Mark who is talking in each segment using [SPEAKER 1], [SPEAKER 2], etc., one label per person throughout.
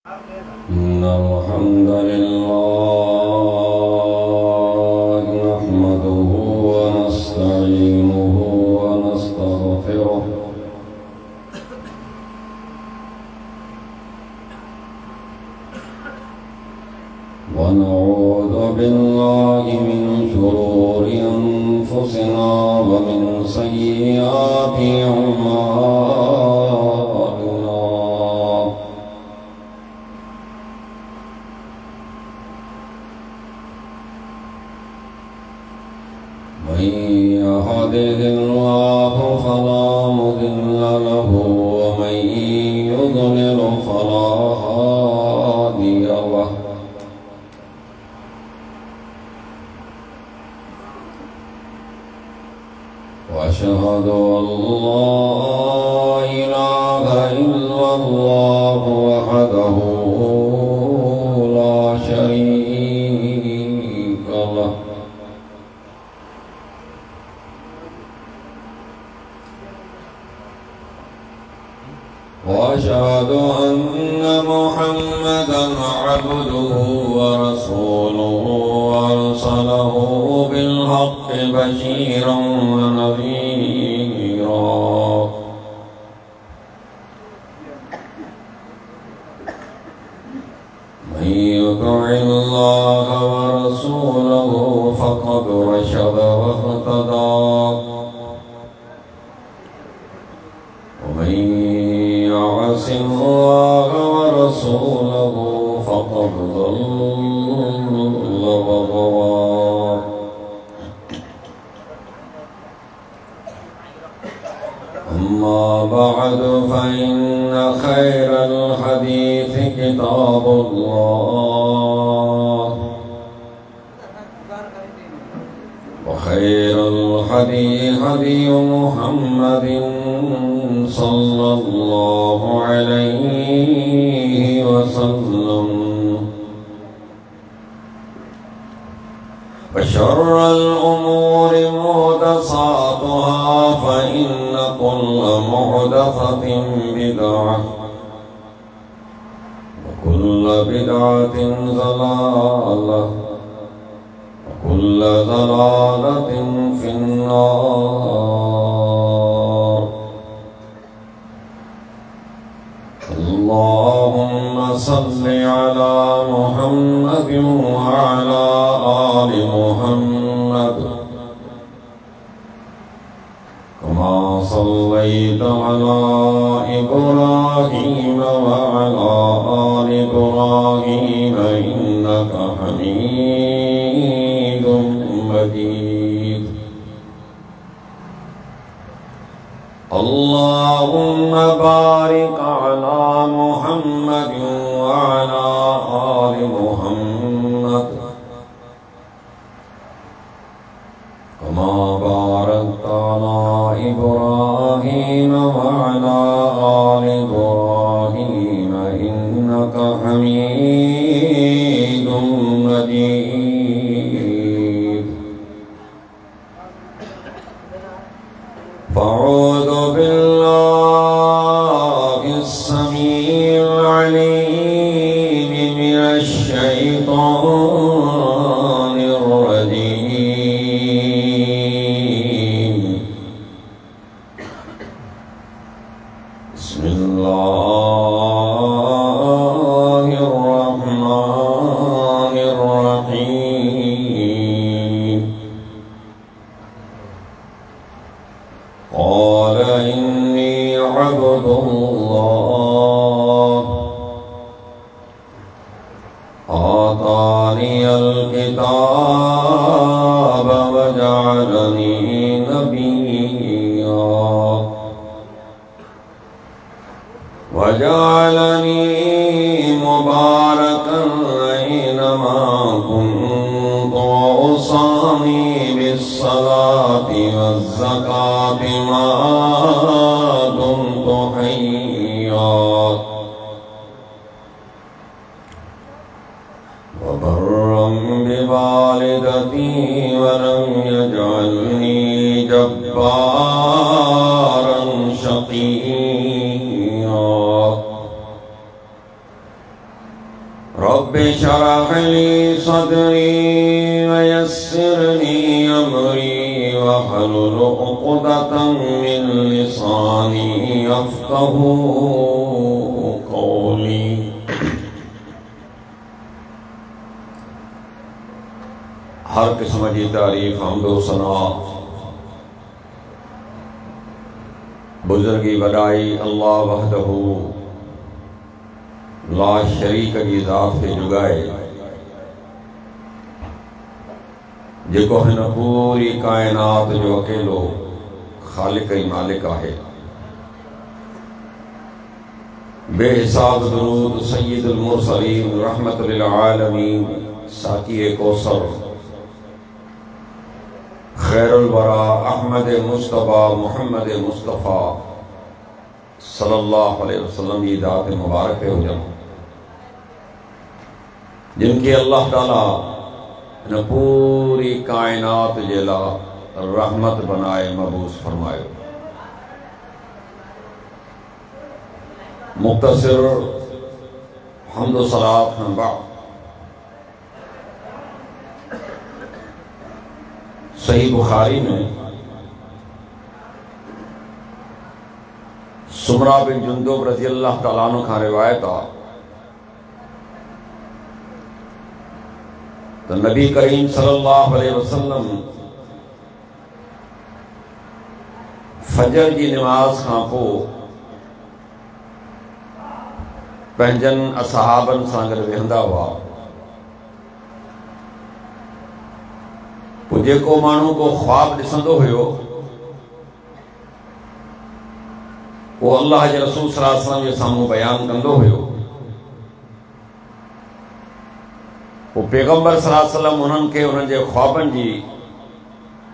[SPEAKER 1] إن الحمد لله نحمده ونستعينه ونستغفره ونعوذ بالله من شرور أنفسنا ومن سيئات أعمالنا من يهده الله فلا مضل له ومن يضلل فلا هادي له وأشهد أن لا إله إلا الله وحده لا شريك له وأشهد أن محمدًا عبده ورسوله أرسله بالحق بشيرًا ونذيرًا من يطع الله ورسوله فقد رشد واهتدى ومن يعص الله ورسوله فقد ضل وغوى أما بعد فإن خير الحديث كتاب الله وخير الهدي هدي محمد صلى الله عليه وسلم وشر الأمور محدثاتها فإن كل محدثة بدعة وكل بدعة ضلالة وكل ضلالة في النار. اللهم صل على محمد وعلى آل محمد كما صليت على إبراهيم وعلى آل إبراهيم إنك حميد مجيد. اللهم بارك على محمد وعلى آل محمد كما باركت على إبراهيم وعلى آل إبراهيم إنك حميد مجيد. فأعوذ بالله السميع العليم من الشيطان الرجيم. بسم الله الرحمن الرحيم. قال إني عبد الله آتاني الكتاب وجعلني نبيا وجعلني مباركا أينما كنت وأوصاني بالصلاة والزكاة ما دمت حيا وبرا بوالدتي ولم يجعلني جبارا شقيا. रब्बि शरह ली सदरी वयस्सिर ली अमरी वहलुल उक़दतम मिन लिसानी यफ़क़हू क़ौली। हर किस्म की तारीफ हम्द व सना बुजुर्गी वडाई अल्लाह वहदहू ला शरीक की ज़ात खे जुगाए जेको हिन पूरी कायनात जो अकेलो खालिक ही मालिक है। बेहिसाब दुरूद सय्यदुल मुरसलीन रहमत लिल आलमीन साक़ी कौसर खैरुल वरा अहमद मुस्तफ़ा मुहम्मद मुस्तफ़ा सल्लल्लाहु अलैहि वसल्लम की दात मुबारक हुजन जिनकी अल्लाह ताला ने पूरी कायनात जेला रहमत बनाए मबूस फरमायो। मुख्तसर हम्द व सलात खां बाद सही बुखारी में सुमरा बिन जुंदुब रज़ी अल्लाह तआला अन्हु खां रिवायत आ तो नबी करीम सल्लल्लाहु अलैहि वसल्लम फजर की नमाज खां पोइ पंहिंजन असहाबन सां गॾु वेहंदा हुआ। पोइ जेको माण्हू को ख्वाब ॾिसंदो हुयो वो अल्लाह के रसूल सल्लल्लाहु अलैहि वसल्लम जे साम्हूं बयान कंदो हुयो। वो पैगंबर सल्लल्लाहु अलैहि वसल्लम उन्हनि खे उन्हनि जे ख्वाबनि जी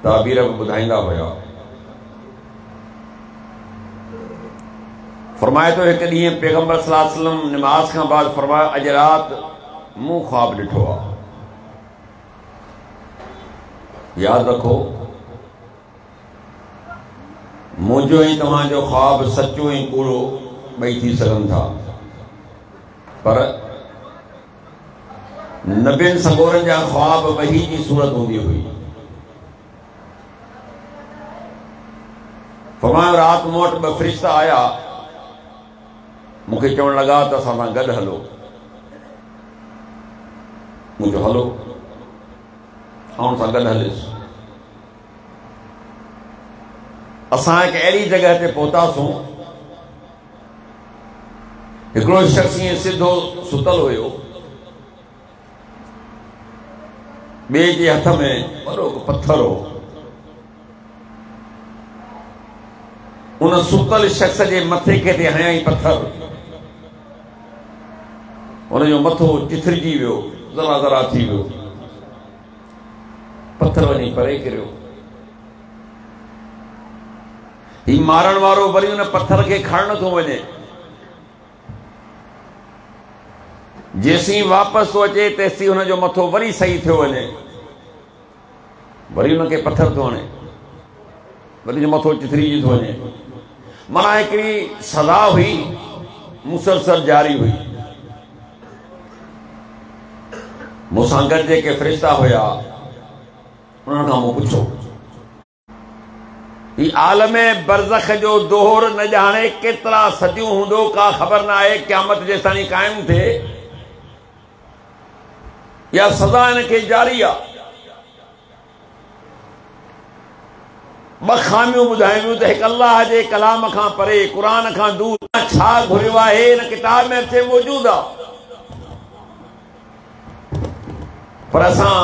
[SPEAKER 1] ताबीर बि ॿुधाईंदा हुया। फरमाए तो एक ॾींहुं पैगंबर सल्लल्लाहु अलैहि वसल्लम नमाज खां बाद फरमायो अॼु राति मूं ख्वाब ॾिठो आहे। याद रखो मुझो ही तव्हांजो ख्वाब सच्चो ही कूड़ो ॿई थी सघनि था पर नबियन सगोरन जा ख्वाब वही की सूरत होंदी हुई। फरमायो रात मूं वटि ॿ फ़रिश्ता आया मूंखे चवण लगा त असां सां गॾु हलो। मुझो हलो आउं सां गॾु हलियुसि। असां हिकु अहिड़ी जगह ते पहुतासूं हिकिड़ो शख्स ईअं सिधो सुतल हुयो ॿिए जे हथ में वॾो पत्थर हो। उन सुतल शख्स जे मथे खे ते हयईं पत्थर उनजो मथो चिथड़जी वियो ज़रा ज़रा थी वियो पत्थर वञी परे किरियो। ही मारण वारो वरी उन पत्थर के खणण थो वञे जेसीं वापस तो अचे तेसीं हुनजो मथो वरी सही थियो वञे वरी उनखे पत्थर थो हणे वरी जो मथो चिथड़जी थो वञे। माना हिकिड़ी सज़ा हुई मुसलसल जारी हुई। मूंसां गॾु जेके फ़रिश्ता हुया उन्हनि खां मूं पुछो ही आलमे बरज़ख जो दोहर न जाने केतरा सदियूं हूंदो का खबर ना आहे क़यामत जेसिताईं कायम थे या सज़ा इनखे जारी आ। ॿ ख़ामियूं ॿुधायूं त हिकु अल्लाह जे कलाम खां परे क़ुरान खां दूर छा घुरियो आहे हिन किताब में अचे मौजूद आ पर असां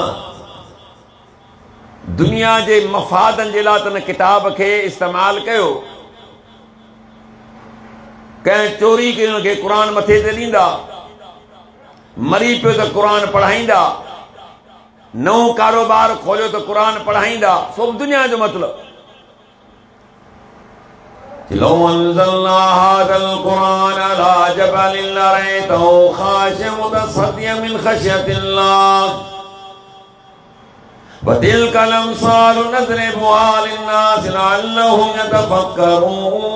[SPEAKER 1] दुनिया के मफ़ादन जे लाइ त किताब के इस्तेमाल कयो। कंहिं चोरी कई उनखे क़ुरान मथे ते ॾींदा मरी पियो त क़ुरान पढ़ाईंदा नओं कारोबार खोलियो त क़ुरान पढ़ाईंदा सब दुनिया जो मतलब। लौ अंज़लना हाज़ल क़ुरान अला जबलिन लरअयतहु ख़ाशिअन मुतसद्दिअन मिन ख़श्यतिल्लाह वतिल्कल अम्सालु नज़रिबुहा लिन्नासि लअल्लहुम यतफ़क्करून।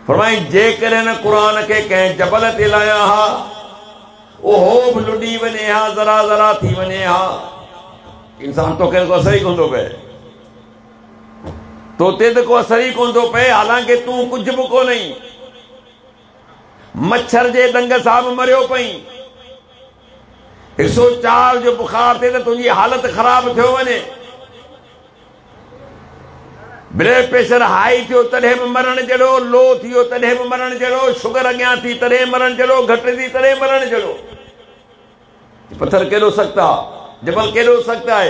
[SPEAKER 1] फरमाई जेकॾहिं न क़ुरान खे कंहिं जबल ते लाया हा उहो बि लुॾी वञे हा, ज़रा ज़रा थी वञे हा, इंसान तोखे को असर ई कोन थो पए, तो ते को असर ही कोन थो पए, हालांकि तूं कुझु बि कोन्हई, मच्छर जे डंग सां बि मरियो पई, 104 जो बुखार थिए त तुंहिंजी हालत ख़राब थियो वञे, ब्लड प्रेशर हाई थियो तॾहिं बि मरण जहिड़ो, लो थियो तॾहिं बि मरण जहिड़ो, शुगर अॻियां थी तॾहिं मरण जहिड़ो, घटि थी तॾहिं मरण जहिड़ो। पत्थर केॾो सख़्तु आहे, जबल केॾो सख़्तु आहे,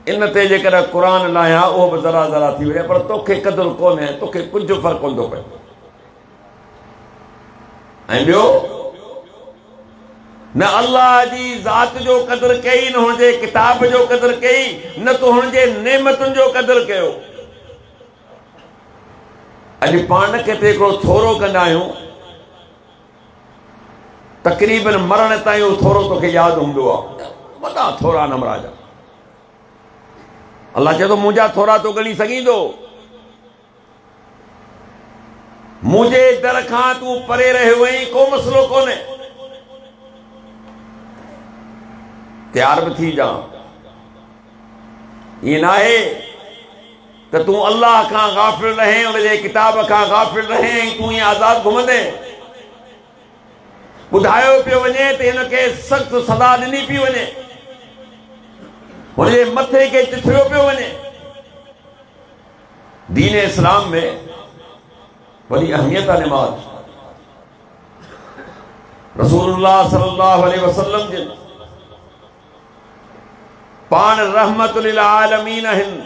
[SPEAKER 1] इन ते जेकर क़ुरान लाहिया उहो बि ज़रा ज़रा थी वञे, पर तोखे क़दुरु कोन्हे, तोखे कुझु फ़र्क़ु कोन थो पए। ऐं ॿियो, न अल्लाह जी ज़ात जो क़दुरु कई, न हुनजे किताब जो क़दुरु कई, न तो हुनजे नेमतुनि जो क़दुरु कयो। अॼु पाण किथे हिकिड़ो थोरो कंदा आहियूं, तक़रीबन मरण ताईं उहो थोरो तोखे यादि हूंदो आहे, वॾा थोरा नमराज। अल्लाह चए थो मुंहिंजा थोरा तो ॻणी सघींदो, मुंहिंजे दर खां तूं परे रहियो वहीं, को मसइलो कोन्हे, तयार बि थी जा। ईअं न आहे त तूं अल्लाह खां गाफ़िल रहे, उनजे किताब खां गाफ़िल रहे, तूं ईअं आज़ाद घुमंदे। ॿुधायो पियो वञे त हिनखे सख़्तु सज़ा ॾिनी पई वञे, हुनजे मथे खे चिथड़ियो पियो वञे। दीन इस्लाम में वॾी अहमियत आहे निमाज़। रसूलुल्लाह सल्लल्लाहु अलैहि वसल्लम जिन पाण रहमत लिल आलमीन आहिनि,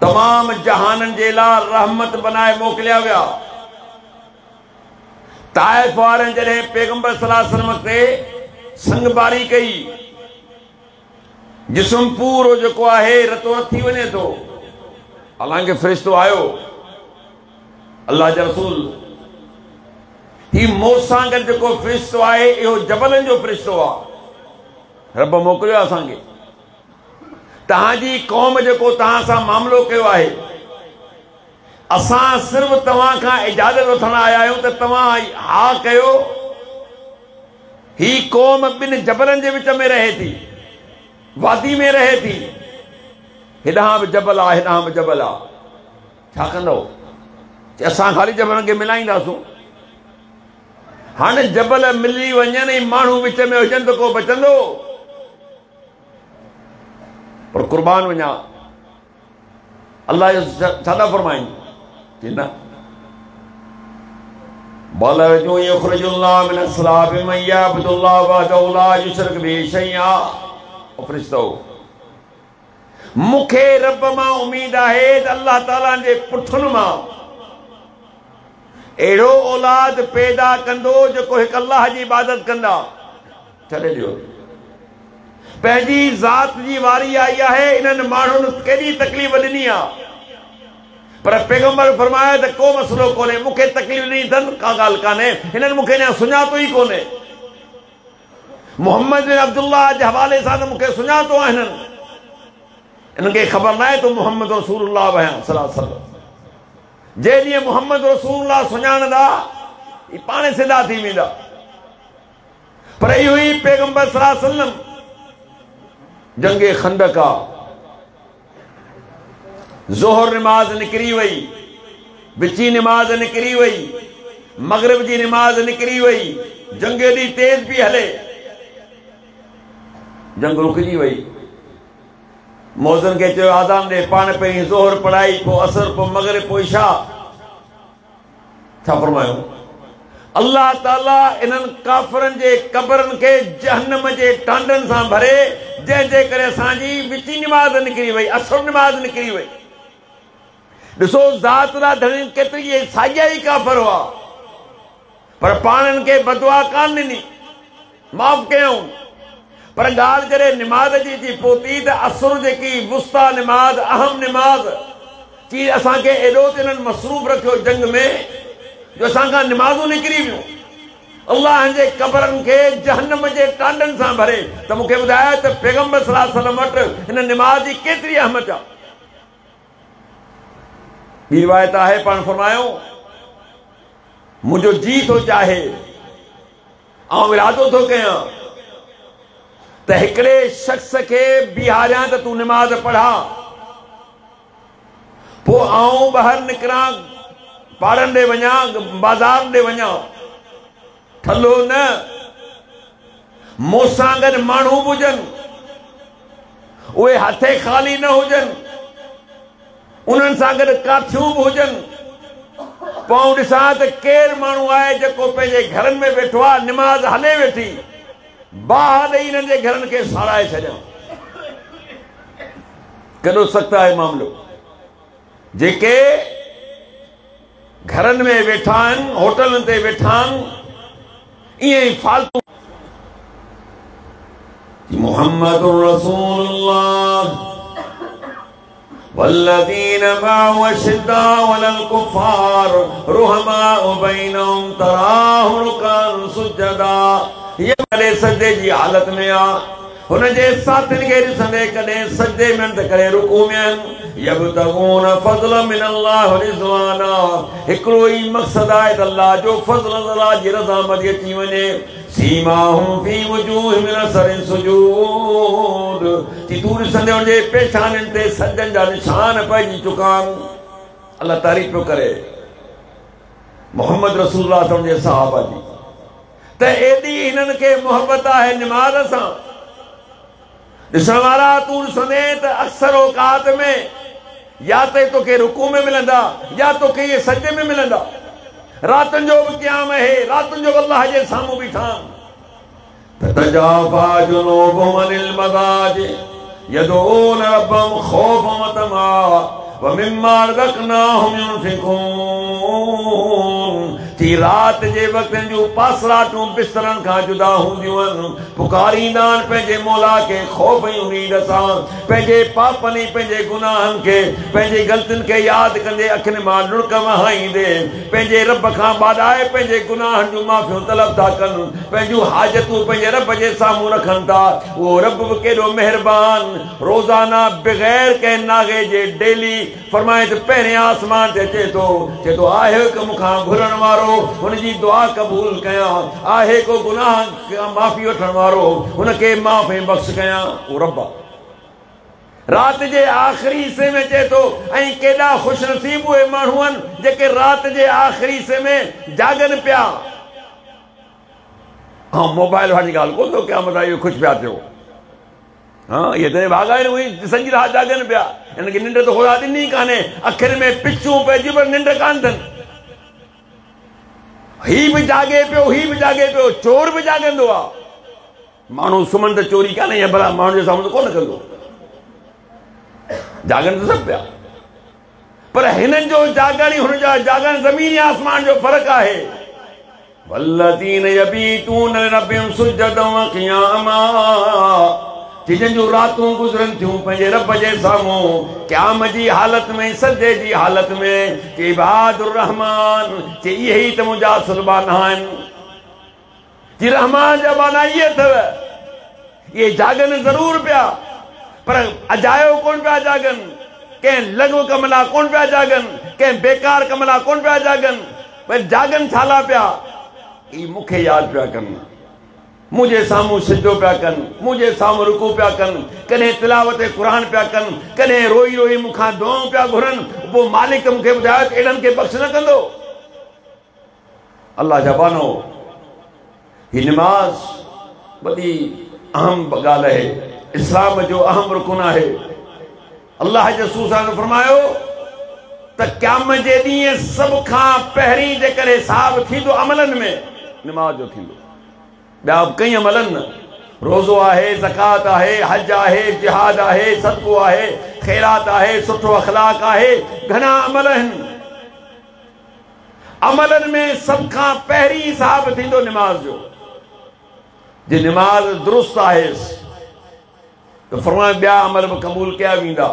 [SPEAKER 1] तमाम जहाननि जे लाइ रहमत बनाए मोकिलिया विया। ताइफ वारनि जॾहिं पैगंबर सल्लल्लाहु अलैहि वसल्लम ते संगबारी कई, जिस्म पूरो जेको आहे रतो रत थी वञे थो, हालांकि फ़रिश्तो आयो, अल्लाह जा रसूल, ही मूंसां गॾु जेको फ़रिश्तो आहे इहो जबलनि जो फ़रिश्तो आहे, रब मोकिलियो असांखे। तव्हांजी क़ौम जेको तव्हां सां मामिलो कयो आहे, असां सिर्फ़ तव्हां खां इजाज़त वठण आया आहियूं त तव्हां हा कयो। ही क़ौम ॿिनि जबलनि जे विच में रहे थी, वादी में रहे थी, हेॾां बि जबल आहे, हेॾां बि जबल आहे, छा कंदो? असां ख़ाली जबलनि खे मिलाईंदासूं। हाणे जबल मिली वञनि, माण्हू विच में हुजनि त को बचंदो? पर कुर्बान वञा, अल्लाह जो छा था फरमाइनि कि न बलजो युखरिजुल्लाह मिन अस्लाबि मन यअबुदुल्लाह वहदहु ला युशरिक बिही शैआ। फ़रिश्तो, मूंखे रब मां उम्मीद आहे त अल्लाह ताला जे पुठनि मां अहिड़ो औलाद पैदा कंदो जेको हिकु अल्लाह जी इबादत कंदा। छॾे ॾियो, पंहिंजी ज़ात जी वारी आई आहे, इन्हनि माण्हुनि केॾी तकलीफ़ ॾिनी आहे, पर पैगंबर फरमाया त को मसइलो कोन्हे, मूंखे तकलीफ़ ॾिनी अथनि, का ॻाल्हि कान्हे, हिननि मूंखे अञा सुञातो ई कोन्हे। मोहम्मद बिन अब्दुल्लाह जे हवाले सां त मूंखे सुञातो आहे हिननि, इन्हनि खे ख़बर न आहे त मोहम्मद रसूलुल्लाह सल्लल्लाहु अलैहि वसल्लम। जे ॾींहुं मोहम्मद रसूलुल्लाह सुञाणंदा, ही पाणे सिधा थी वेंदा। पर इहो ई पैगंबर सल्लल्लाहु अलैहि वसल्लम जंगे खंदक आहे, ज़ोहर नमाज निकिरी वई, विची नमाज निकिरी वई, मगरिब जी नमाज निकिरी वई, जंग एॾी तेज पई हले, जंग रुकिजी वई। मौज़न खे चयो आज़ान ॾे, पाण पहिरीं ज़ोहर पढ़ाई, पोइ असर, पोइ मगरिब, पोइ इशा। छा फरमायो? अल्लाह ताला इन्हनि काफ़िरनि जे कब्रनि खे जहन्नम जे टांडनि सां भरे, जंहिंजे करे असांजी विची नमाज निकिरी वई, असर नमाज निकिरी वई। ॾिसो ज़ात ला धणी केतिरी साॻिया ई काफ़िर हुआ, पर पाणनि खे बदुआ कान ॾिनी, माफ़ कयूं। पर ॻाल्हि जॾहिं निमाज़ जी थी पहुती त असुर जेकी वुस्ता निमाज़, अहम निमाज़ चई, असांखे एॾो त इन्हनि मसरूफ़ रखियो जंग में जो असांखां निमाज़ूं निकिरी वियूं। अल्लाह जे कब्रनि खे जहन्नम जे टांडनि सां भरे। त मूंखे ॿुधायो त पैगंबर सल्लल्लाहु अलैहि वसल्लम वटि हिन निमाज़ जी केतिरी अहमियत आहे। ॿी रिवायत आहे पाण फरमायो मुंहिंजो जी थो चाहे ऐं इरादो थो कयां त हिकिड़े शख़्स खे बीहारियां त तूं निमाज़ पढ़ा पोइ आऊं ॿाहिरि निकिरां पाड़नि ॾे वञा बाज़ार ॾे वञा थलो न मूंसां गॾु माण्हू बि हुजनि उहे हथे ख़ाली न हुजनि उन्हनि सां गॾु काठियूं बि हुजनि पोइ ॾिसां त केरु माण्हू आहे जेको पंहिंजे घरनि में वेठो आहे निमाज़ हले वेठी बाहि ॾेई हिननि जे घरनि खे साड़ाए छॾियां केॾो सख़्तु आहे मामिलो जेके घरनि में वेठा आहिनि होटलनि ते वेठा आहिनि ईअं ई फालतू मुहम्मद रसूलुल्लाह वल्लज़ीन माअहु अशिद्दाउ अलल कुफ़ार रुहमाउ बैनहुम तराहुम रुकअन सुजदा ये भले सजदे जी हालत में आ हुनजे साथियुनि खे ॾिसंदे कॾहिं सजदे में त करे रुकू में आहिनि यबतगून फज़लन मिन अल्लाह व रिज़वाना हिकिड़ो ई मक़सदु आहे त अल्लाह जो फज़ल अल्लाह जी रज़ामती अची वञे सीमाहुम फी वजूहिहिम मिन असरि सुजूद कि तूं ॾिसंदे हुनजे पेशानियुनि ते सजदनि जा निशान पइजी चुका आहिनि अल्लाह तारीफ़ पियो करे मोहम्मद रसूलुल्लाह जे सहाबा जी त एॾी हिननि खे मोहबत आहे निमाज़ सां ॾिसण वारा तूं ॾिसंदे त अक्सर औकात में या त तोखे रुकू में मिलंदा या तोखे इहे सजदे में मिलंदा रातुनि जो बि क़याम आहे रातुनि जो अल्लाह जे साम्हूं बीठा ततजाफा जुनूबुहुम अनिल मज़ाजिዕ यदऊन रब्बहुम खौफन व तमअ व मिम्मा रज़क़नाहुम युनफ़िक़ून थी रात जे वक़्त जूं पासराटूं बिस्तरनि खां जुदा हूंदियूं आहिनि पुकारींदा आहिनि पंहिंजे मौला खे ख़ौफ़ ऐं उमीद सां पंहिंजे पापनि पंहिंजे गुनाहनि खे पंहिंजे ग़लतियुनि खे यादि कंदे अखियुनि मां लुड़क वहाईंदे पंहिंजे रब खां ॿाॾाए पंहिंजे गुनाहनि जूं माफ़ियूं तलब था कनि पंहिंजूं हाजतूं पंहिंजे रब जे साम्हूं रखनि था उहो रब बि केॾो महिरबान रोज़ाना बग़ैर कंहिं नागे जे डेली फरमाए त पहिरें आसमान ते अचे थो आहे हिकु मूंखां घुरण वारो हुनजी दुआ क़बूल कयां आहे को गुनाह माफ़ी वठण वारो हुनखे माफ़ ऐं बख़्श कयां उहो रब रात जे आख़िरी हिसे में चए थो ऐं केॾा ख़ुशनसीब उहे माण्हू आहिनि जेके रात जे आख़िरी हिसे में जागनि पिया हा मोबाइल वारी ॻाल्हि कोन थो कयां मतिलबु इहो ख़ुशि पिया थियो हाँ ये तो भागा है वही संजी रात जागन पिया इनके निंड तो खुदा ॾिनी कान्हे अखियुनि में पिचूं पइजी पर निंड कान अथनि ही बि जागे पियो चोर बि जागंदो आहे माण्हू सुम्हनि त चोरी कान्हे या भला माण्हू जे साम्हूं कोन कंदो जागनि त सभु पिया पर हिननि जो जागण हुन जा जागण ज़मीन आसमान जो फ़र्क़ु आहे वल्लज़ीन यबीतून लिरब्बिहिम सुज्जदन व क़ियामा जिन रातूं गुज़रनि थियूं पंहिंजे रब जे साम्हूं क़याम जी हालत में सजदे जी हालत में कि इबादुर रहमान कि इहे ई त मुंहिंजा सुलबाना आहिनि कि रहमान जा माना इहे अथव इहे जागनि ज़रूर पिया पर अजायो कोन पिया जागनि कंहिं लॻो कम लाइ कोन पिया जागनि कंहिं बेकार कम लाइ कोन पिया जागनि पर जागनि छा लाइ पिया ई मूंखे यादि पिया कनि मुझे सामू सिजो पिया कनि मुझे सामू रुकू पिया कनि कॾहिं तिलावत क़ुरान पिया कनि कॾहिं रोई रोई मूंखां दुआऊं पिया घुरनि पोइ मालिक मूंखे ॿुधायो त एॾनि खे बख़्श न कंदो अल्लाह जा बानो ही नमाज़ वॾी अहम ॻाल्हि आहे इस्लाम जो अहम रुकन आहे अल्लाह जे रसूल सां फरमायो त क़याम जे ॾींहुं सभ खां पहिरीं जेकॾहिं हिसाब थींदो अमलनि में नमाज़ जो थींदो ॿिया कई अमलनि न रोज़ो आहे ज़कात आहे हज आहे जिहाद आहे सदको आहे ख़ैरात आहे सुठो अखलाक आहे घणा अमल आहिनि अमलनि में सभ खां पहिरीं हिसाब थींदो निमाज़ जो जे निमाज़ दुरुस्त आहे त फरमाए ॿिया अमल बि क़बूल कया वेंदा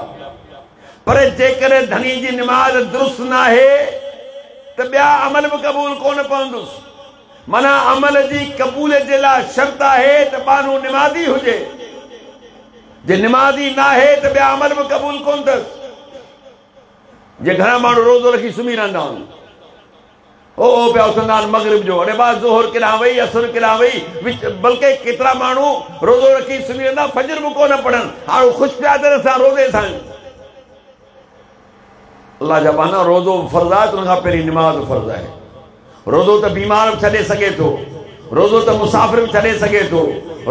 [SPEAKER 1] पर जेकॾहिं धनी जी निमाज़ दुरुस्त न आहे त ॿिया अमल बि क़बूल कोन पवंदुसि माना अमल जी क़बूल जे लाइ शर्त आहे त माण्हू निमाज़ी हुजे जे निमाज़ी न आहे त ॿिया अमल बि क़बूल कोन अथसि जे घणा माण्हू रोज़ो रखी सुम्ही रहंदा आहिनि ओ पिया उथंदा आहिनि मगरिब जो अड़े बाद ज़ोहर केॾां वई असुर केॾां वई बल्कि केतिरा माण्हू रोज़ो रखी सुम्ही रहंदा फजर बि कोन पढ़नि हाणे ख़ुशि पिया थियनि असां रोज़े सां अल्लाह जा बाना रोज़ो फर्ज़ आहे त उन खां पहिरीं निमाज़ फर्ज़ आहे रोज़ो त बीमार बि छॾे सघे थो रोज़ो त मुसाफ़िर बि छॾे सघे थो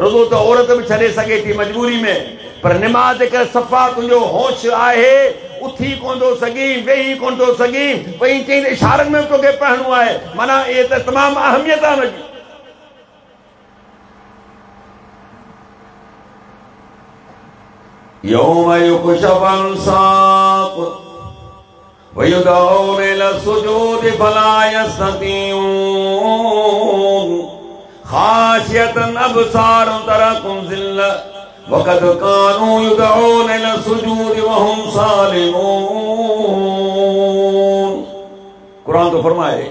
[SPEAKER 1] रोज़ो त औरत बि छॾे सघे थी मजबूरी में पर निमाज़ करे सफ़ा तुंहिंजो होश आहे उथी कोन थो सघीं वेही कोन थो सघीं वई चई इशारनि में तोखे पढ़णो आहे माना इहे त तमामु अहमियत आहे हुनजी यौम युकशफुल साक़ वयुदऊन इला सुजूद फला यस्ततीऊन खाशियतन अबसारुन तरकुम ज़िल्ला वक़द कानू युदऊन इला सुजूद वहुम सालिमून। कुरान तो फरमाए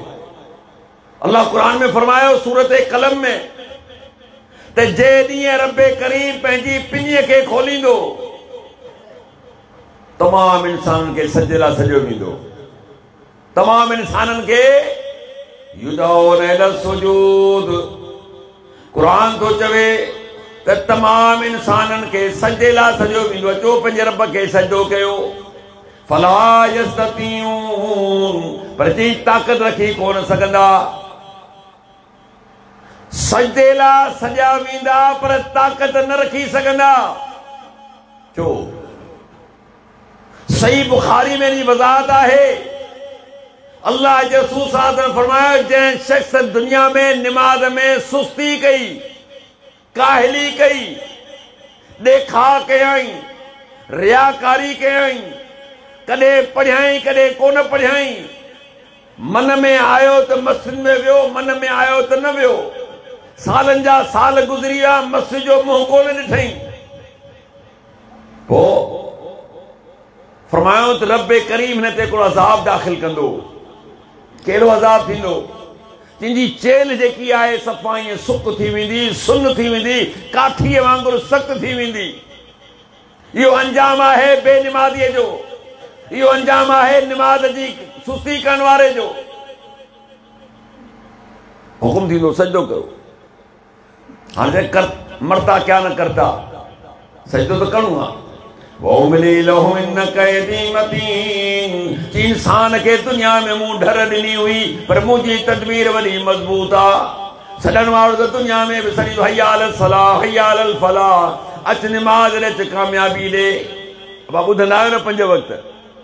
[SPEAKER 1] अल्लाह कुरान में फरमायो सूरत कलम में ते जे ॾींहुं रब्बे करीम पंहिंजी पिञीअ खे खोलींदो तमाम इंसाननि खे सजे लाइ सॼो ॾींदो तमाम इंसाननि खे युदऊन इला सुजूद कुरान तो चवे त तमाम इंसाननि खे सजे लाइ सॼो ॾींदो अचो पंहिंजे रब खे सजदो कयो फला यस्ततीऊन पर जी ताक़त रखी कोन सघंदा सजदे लाइ सॼा वेंदा पर ताक़त न रखी सघंदा छो सही बुखारी में नी वज़ाहत आहे अल्लाह जे रसूल सल्लल्लाहु अलैहि वसल्लम फरमायो जंहिं शख्स दुनिया में निमाज़ में सुस्ती कई काहली कई ॾेखा कयई रियाकारी कयई कॾहिं पढ़ियाई कॾहिं कोन पढ़ियाई मन में आयो त मस्जिद में वियो मन में आयो त न वियो सालनि जा साल गुज़री विया मस्जिद जो मुंहुं कोन ॾिठई पोइ फरमायो त रब्बे करीम हिन ते हिकिड़ो अज़ाब दाख़िल कंदो कहिड़ो अज़ाब थींदो तुंहिंजी चेल जेकी आहे सफ़ा ईअं सुक थी वेंदी सुन थी वेंदी काठीअ वांगुरु सख़्त थी वेंदी इहो अंजाम आहे बेनिमाज़ीअ जो इहो अंजाम आहे निमाज़ जी सुस्ती करण वारे जो हुकुम थींदो सजदो कयो हाणे कर मरता क्या न करता सजदो तो करणो आहे इंसान के दुनिया में मुंह ढर ॾिनी हुई पर मुंहिंजी तदबीर वॾी मज़बूत आहे छॾण वारो त दुनिया में बि सॼी हय्या अलल सलाह हय्या अलल फलाह अच निमाज़ ॾे कामयाबी ॾे बाबा ॿुधंदा आहियो न 5 वक़्त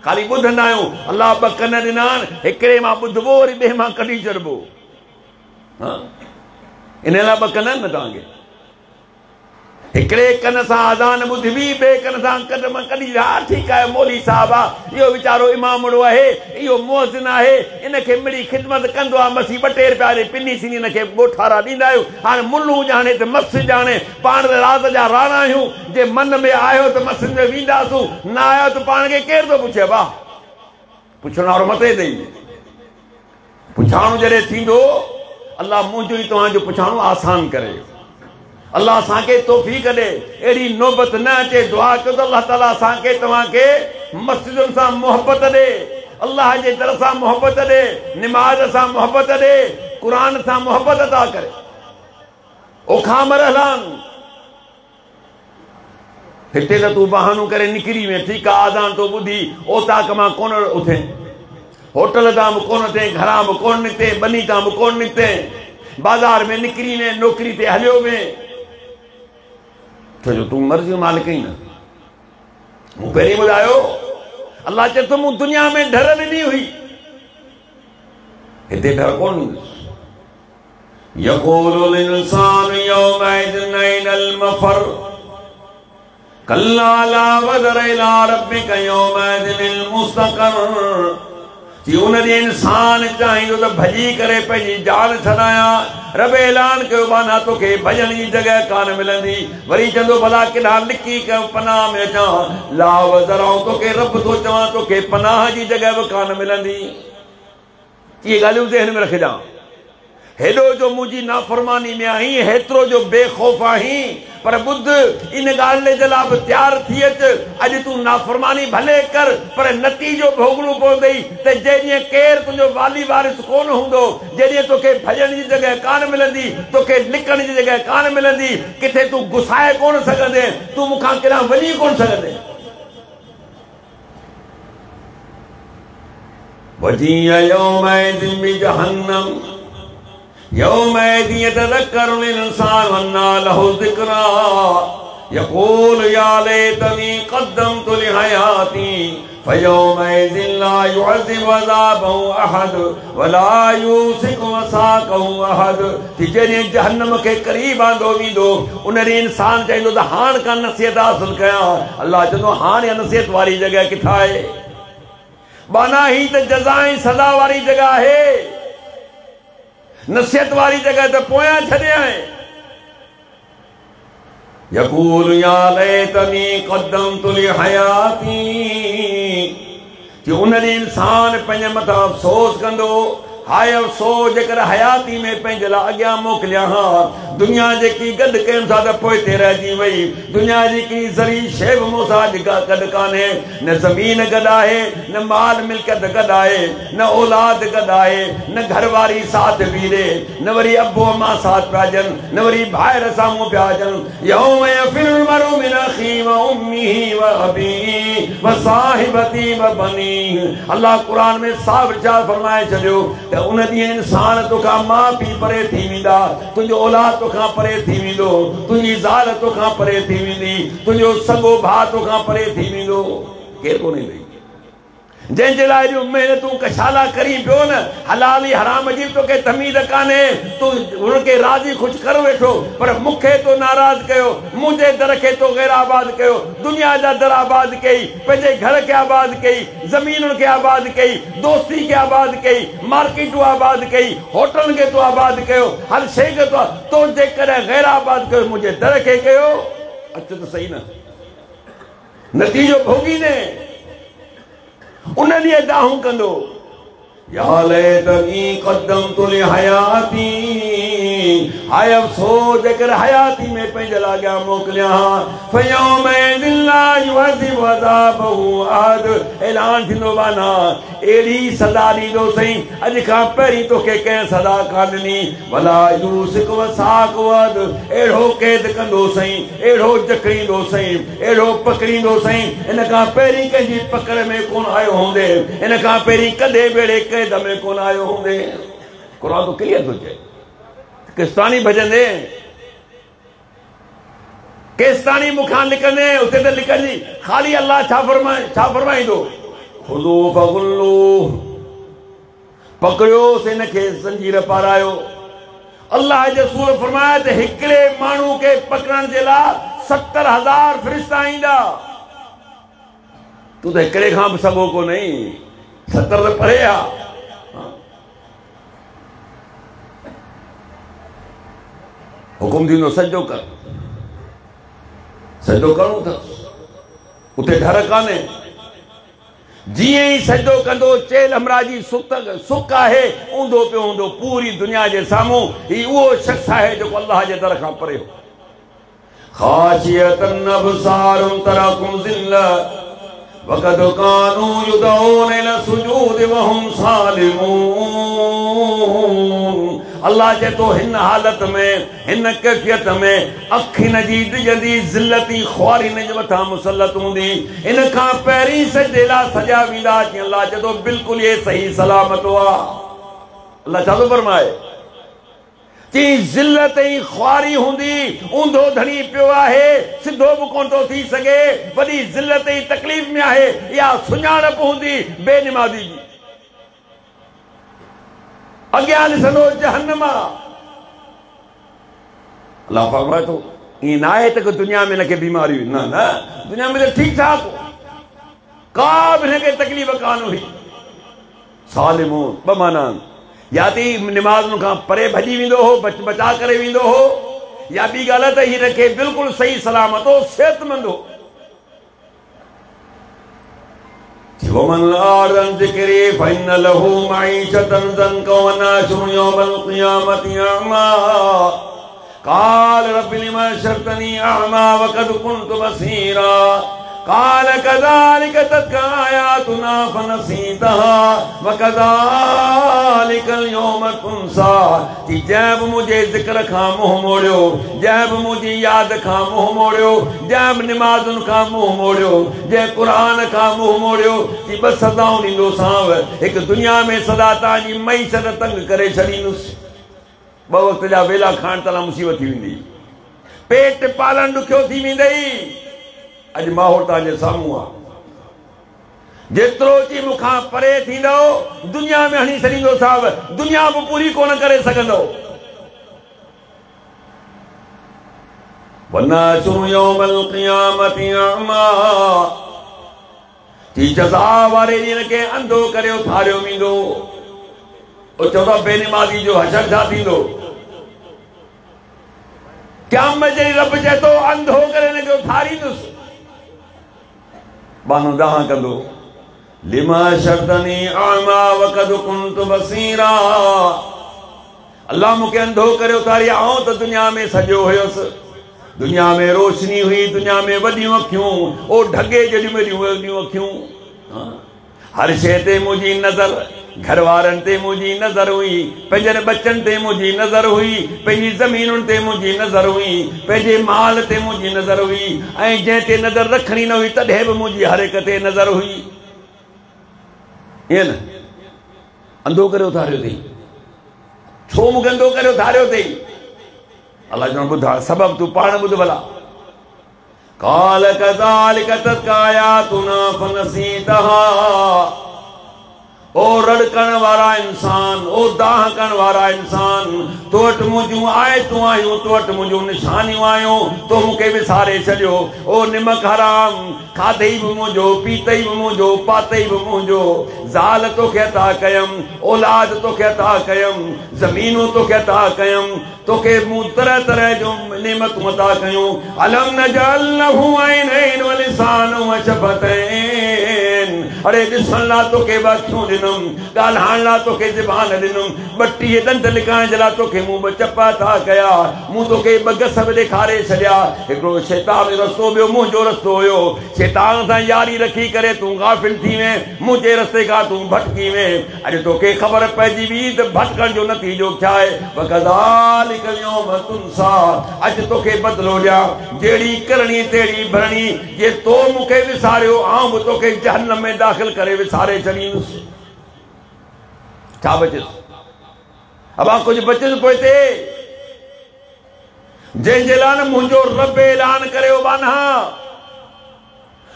[SPEAKER 1] खाली ॿुधंदा आहियूं अल्लाह ॿ कन ॾिना आहिनि हिकिड़े मां ॿुधबो वरी ॿिए मां कढी छॾिबो हा इन लाइ 2 कन आहिनि न तव्हांखे हिकिड़े कन सां अज़ान ॿुधबी ॿिए कन सां कढी हा ठीकु आहे मौली साहब आहे इहो वीचारो इमामड़ो आहे इहो मुअज़िन आहे इनखे मिड़ी ख़िदमत कंदो आहे मसी 2 टे रुपया ॾे पिनी सिनी हिनखे ॻोठारा ॾींदा आहियूं हाणे मुल्लू ॼाणे त मस्जिद ॼाणे पाण त राति जा राणा आहियूं जे मन में आयो त मस्जिद में वेंदासूं न आयो त पाण खे केरु थो पुछे भाउ पुछण वारो मथे अथई पुछाणो जॾहिं थींदो अल्लाह मुंहिंजो ई तव्हांजो पुछाणो आसान करे अल्लाह असांखे तौफ़ीक़ ॾे अहिड़ी नौबत न अचे दुआ कयो त अल्लाह ताला असांखे तव्हांखे मस्जिदुनि सां मोहबत ॾे अल्लाह जे दर सां मोहबत ॾे निमाज़ सां मोहबत ॾे क़ुरान सां मोहबत अता करे ओखा मरहलान हिते त तूं बहानो करे निकिरी में ठीकु आहे आज़ान तो ॿुधी ओताक मां कोन उथे होटल तां बि कोन थिए घरां बि कोन निकिते बनी तां बि कोन निकिते बाज़ार में निकिरी में नौकरी ते हलियो में छो जो तूं मर्ज़ी मालिक ई न मूं पहिरीं ॿुधायो अल्लाह चए थो मूं दुनिया में ढर ॾिनी हुई हिते ढर कोन यक़ूलुल इंसानु यौमइज़िन अइनल मफ़र कल्ला ला वज़र इला रब्बिका यौमइज़िनिल मुस्तक़र जी उन ॾींहुं इंसान चाहींदो त भॼी करे पंहिंजी जान छॾायां रब ऐलान कयो बाना तोखे भॼण जी जॻह कान मिलंदी वरी चवंदो भला केॾां लिकी कयो पनाह में अचां ला वज़र तोखे रब थो चवां तोखे पनाह जी जॻह बि कान मिलंदी इहे ॻाल्हियूं ज़हन में रखजांइ हेॾो जो मुंहिंजी नाफ़रमानी में आहीं, हेतिरो जो बेखौफ़ आहीं, पर ॿुध इन ॻाल्हि जे लाइ बि तयारु थी अचु। अॼु तूं नाफ़रमानी भले कर, पर नतीजो भोगणो पवंदई त जंहिं केरु तुंहिंजो वाली वारिस कोन हूंदो, जॾहिं तोखे भॼण जी जॻह कान मिलंदी, तोखे लिकण जी जॻह कान मिलंदी, किथे तूं गुसाए कोन सघंदे, तूं मूंखां केॾां वञी कोन सघंदे। वजीअ यौमइज़िन बिजहन्नम यौमइज़िन यतज़क्करुल इंसान वन्ना लहु ज़िक्रा यक़ूलु या लैतनी क़द्दमतु लिहयाती फयौमइज़िन ला युअज़्ज़िबु अज़ाबहु अहद वला यूसिकु वसाक़हु अहद। जॾहिं जहन्नम खे क़रीब आंदो वेंदो, उन ॾींहुं इंसान चवंदो त हाणे का नसीहत हासिल कयां। अल्लाह चवंदो हाणे नसीहत वारी जॻह किथां आहे? बाना ही त जज़ाई सज़ा वारी जॻह आहे, नसीहत वारी जॻह त पोयां छॾियां आहे। यक़ूलु या लैतनी क़द्दमतु लिहयाती, उन ॾींहुं इंसान पंहिंजे मथां अफ़सोस कंदो, हाय अफ़सोस जेकर हयाती में पंहिंजे लाइ अॻियां मोकिलिया हा। दुनिया जेकी गॾु कयुमि सां त पोइ ते रहिजी वई। दुनिया जी की ज़री शइ बि मूंसां गॾु कान्हे, न ज़मीन गॾु आहे, न माल मिल्कियत गॾु आहे, न औलाद गॾु आहे, न घरवारी साथ बीहे, न वरी अबो अम्मा साथ पिया ॾियनि, न वरी भाइर साम्हूं पिया ॾियनि। यौम यफ़िरुल मरउ मिन अख़ीही व उम्मिही व अबीही व साहिबती व बनीही। अल्लाह क़ुरान में साफ़ इरशाद फरमाए छॾियो त उन ॾींहुं इंसान तोखां माउ पीउ परे थी वेंदा, तुंहिंजो औलाद तोखां परे थी वेंदो, तुंहिंजी ज़ाल तोखां परे थी वेंदी, तुंहिंजो सॻो भाउ तोखां परे थी वेंदो। केरु कोन्हे भई जंहिंजे लाइ जो महिनतूं कछाला करी पियो न, हलाली हराम जी तोखे तमीज़ कान्हे, तूं हुनखे राज़ी ख़ुशि कर वेठो, पर मूंखे तो नाराज़ कयो, मुंहिंजे दर खे तो गैर आबाद कयो। दुनिया जा दर आबाद कई, पंहिंजे घर खे आबाद कई, ज़मीनुनि खे आबाद कई, दोस्ती खे आबाद कई, मार्केटूं आबाद कई, होटलनि खे तो आबाद कयो, हर शइ खे तो जेकॾहिं गैर आबाद कयो, मुंहिंजे दर खे कयो, अच त सही न, नतीजो भोगींदे। उन ॾींहुं दाहूं कंदो, या लैतनी क़द्दमतु लिहयाती, हाय अफ़सोस जेकर हयाती में पंहिंजे लाइ अॻियां मोकिलिया हा। फयौमइज़िन ला युअज़्ज़िबु अज़ाबहु अहद। ऐलान थींदो बाना अहिड़ी सज़ा ॾींदो सही, अॼु खां पहिरीं तोखे कंहिं सज़ा कान ॾिनी। वला यूसिकु वसाक़हु अहद, अहिड़ो क़ैद कंदो सही, अहिड़ो जकड़ींदो सही, अहिड़ो पकड़ींदो सही, इन खां पहिरीं कंहिंजी पकड़ में कोन आयो हूंदे, इन खां पहिरीं कॾहिं बेड़े क़ैद में कोन आयो हूंदे। क़ुरान तो क्लियर थो चए। किस्तानी भॼंदे, केसिताणी मूंखां लिकंदे, उते त लिकंदी ख़ाली अल्लाह छा फरमाईंदो, ख़ुदू फग़ुल्लू, पकड़ियोसि हिनखे ज़ंजीर पारायो। अल्लाह जे रसूल फरमाया त हिकिड़े माण्हू खे पकड़ण जे लाइ 70,000 फ़रिश्ता ईंदा। तूं त हिकिड़े खां बि सघो कोन्हे, 70 त परे आहे। हुकुम थींदो सजदो कर, सजदो करणो अथसि, उते डर कान्हे। जीअं ई सजदो कंदो, चेल हमरा जी सुख आहे, ऊंधो पियो हूंदो पूरी दुनिया जे साम्हूं। ही उहो शख़्स आहे जेको अल्लाह जे दर खां परे हो। ख़ाशियतन अबसारुन तराकुम ज़िल्ला वक़द कानू युदऊन इला सुजूद वहुम सालिमून। अल्लाह चए तो हिन हालत में, हिन कैफियत में अखिन जी डिॼंदी ज़िल्लती ख्वारी हिन जे मथां मुसलत हूंदी। इन खां पहिरीं सजदे लाइ सॼा वेंदा। अल्लाह चए तो बिल्कुलु ये सही सलामत हुआ। अल्लाह छा थो फरमाए, चई ज़िल्लत ऐं ख्वारी हूंदी, ऊंधो धणी पियो आहे, सिधो बि कोन थो थी सघे, वॾी ज़िल्लत ऐं तकलीफ़ में आहे। इहा सुञाणप हूंदी बेनिमाज़ी जी। अॻियां ॾिसंदो जहन्नम। अल्लाह फरमाए थो ईअं न आहे त दुनिया में हिनखे बीमारियूं, न न, दुनिया में त ठीकु ठाक, का बि हिनखे तकलीफ़ कान हुई। सालिमून ॿ माना, या त निमाज़ुनि खां परे भॼी वेंदो हो, बचा करे वेंदो हो, या ॿी ॻाल्हि त हिनखे बिल्कुलु सही सलामत हो, सिहतमंद हो। ومن أعرض عن ذكري فإن له معيشة ضنكا ونحشره يوم القيامة أعمى قال رب لما حشرتني أعمى وقد كنت بصيرا قال كذلك أتتك آياتنا فنسيتها وكذلك اليوم تنسى कि जब मुझे जिक्र खां मुंह मोड़ियो जब मुझे याद खां मुंह मोड़ियो जब निमाज़ुन खां मुंह मोड़ियो जे कुरान खां मुंह मोड़ियो कि बस सदाऊं ॾींदो सांव हिकु दुनिया में सदा तव्हांजी मईशत तंग करे छॾींदुसि ॿ वक़्त जा वेला खाइण तला मुसीबत थी वेंदी पेट पालण ॾुखियो थी वेंदई अॼु माहौल तव्हांजे साम्हूं आहे जेतिरो ची मूंखां परे थींदो दुनिया में हणी छॾींदो साहब दुनिया बि पूरी कोन करे सघंदो वनहशुरु यौमल क़ियामति अअमा की जज़ा वारे ॾींहं खे अंधो करे उथारियो वेंदो चवंदा बेनिमाज़ी जो हशर छा थींदो क़यामत जे रब चए थो अंधो करे हिन खे उथारींदुसि बानो दहा कंदो लिमा हशरतनी अअमा वक़द कुंतु बसीरा अल्लाह मूंखे अंधो करे उथारी आऊं त दुनिया में सॼो हुयुसि दुनिया में रोशनी हुई दुनिया में वॾियूं अखियूं ओ ढगे जॾहिं वॾियूं अखियूं हर शइ ते मुंहिंजी नज़र घर वारनि ते मुंहिंजी नज़र हुई पंहिंजनि बच्चनि ते मुंहिंजी नज़र हुई पंहिंजी ज़मीनुनि ते मुंहिंजी नज़र हुई पंहिंजे माल ते मुंहिंजी नज़र हुई ऐं जंहिं ते नज़र रखणी न हुई तॾहिं बि मुंहिंजी हर हिक ते नज़र हुई ईअं न अंधो करे उथारियो अथई छो मूंखे अंधो करे उथारियो अथई अल्लाह चवणो ॿुधा सबबु तूं पाण ॿुध भला قال كذلك أتتك آياتنا فنسيتها ओ रड़कण वारा इंसान ओ दाह करण वारा इंसान तो वटि मुंहिंजूं आयतूं आयूं तो वटि मुंहिंजूं निशानियूं आयूं तो मूंखे विसारे छॾियो ओ निमक हराम खाधई बि मुंहिंजो पीतई बि मुंहिंजो पातई बि मुंहिंजो ज़ाल तोखे अता कयमि औलाद तोखे अता कयमि ज़मीनूं तोखे अता कयमि तोखे मूं तरह तरह जो नेमतूं अता कयूं अलम नजअल लहू ऐनैन व लिसानन व शफ़तैन अरे ॾिसण लाइ तोखे ॿ अखियूं ॾिनुमि ॻाल्हाइण लाइ तोखे ज़बान ॾिनुमि 32 ॾंद लिकाइण जे लाइ तोखे मूं ॿ चपा था कया मूं तोखे ॿ गस बि ॾेखारे छॾिया हिकिड़ो शैतान जो रस्तो ॿियो मुंहिंजो रस्तो हुयो शैतान सां यारी रखी करे तूं गाफ़िल थी वएं मुंहिंजे रस्ते खां तूं भटकी वएं अॼु तोखे ख़बर पइजी वई त भटकण जो नतीजो छा आहे वकज़ालिक यौम तुनसा अॼु तोखे बदिलो ॾियां जहिड़ी करणी तहिड़ी भरणी जे तो मूंखे विसारियो आऊं बि तोखे जहन्नम में दाख़िल करे विसारे छॾींदुसि छा बचियसि अबा कुझु बचियसि पोइ हिते जंहिंजे लाइ न मुंहिंजो रब ऐलान करियो बाना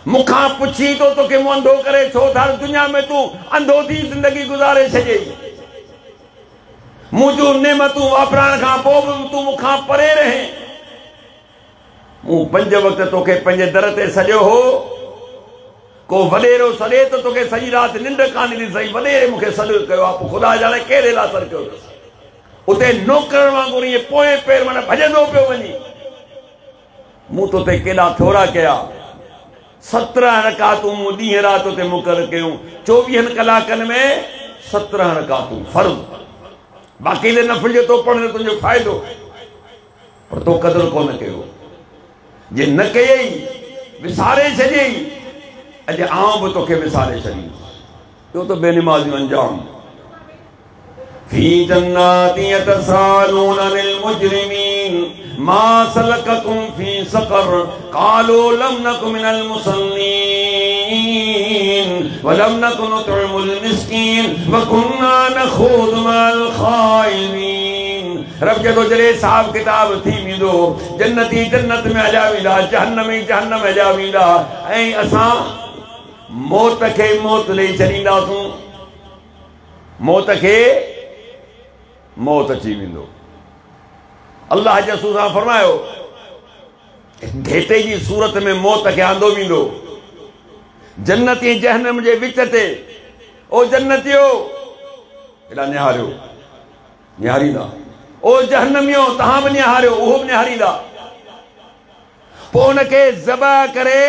[SPEAKER 1] मूंखां पुछी तो तोखे मूं अंधो करे छो था दुनिया में तूं अंधो थी ज़िंदगी गुज़ारे छॾे मुंहिंजूं नेमतूं वापराइण खां पोइ बि तूं मूंखां परे रहे मूं 5 वक़्त तोखे पंहिंजे दर ते सॼो हो को वॾेरो सॾे त तोखे सॼी राति निंड कान ईंदी सही वॾेरे मूंखे सॾु कयो आहे पोइ ख़ुदा ॼाणे कहिड़े लाइ सॾु कयो उते नौकरनि वांगुरु ईअं पोएं पेर माना भॼंदो पियो वञी मूं तोते केॾा थोरा कया 17 रकातूं मूं ॾींहं राति उते मुक़ररु कयूं 24 कलाकनि में 17 रकातूं फ़र्ज़ बाक़ी जे नफ़िल जो तो पढ़ण तुंहिंजो फ़ाइदो पर तो क़दुरु कोन कयो जे न कयई विसारे छॾियई अॼु आऊं बि तोखे विसारे छॾींदुसि ॿियो त बेनिमाज़ियूं अंजाम फी जन्नाति यतसालून अनिल मुजरिमीन मा सलककुम फी सक़र क़ालू लम नकु मिनल मुसल्लीन व लम नकु नुतइमुल मिस्कीन व कुन्ना नख़ूदु मअल ख़ाइदीन रब जो जॾहिं हिसाब किताब थी वेंदो जन्नती जन्नत में हलिया वेंदा जहन्नमी जहन्नम में हलिया वेंदा ऐं असां मौत खे मौत ॾेई छॾींदासूं मौत खे मौत अची वेंदो अल्लाह जे रसूल सां फरमायो घेटे जी सूरत में मौत खे आंदो वेंदो जन्नती जहन्नम जे विच ते ओ जन्नतियो एॾा निहारियो निहारींदा ओ जहन्नमियो तव्हां बि निहारियो उहो बि निहारींदा पोइ हुनखे ज़बह करे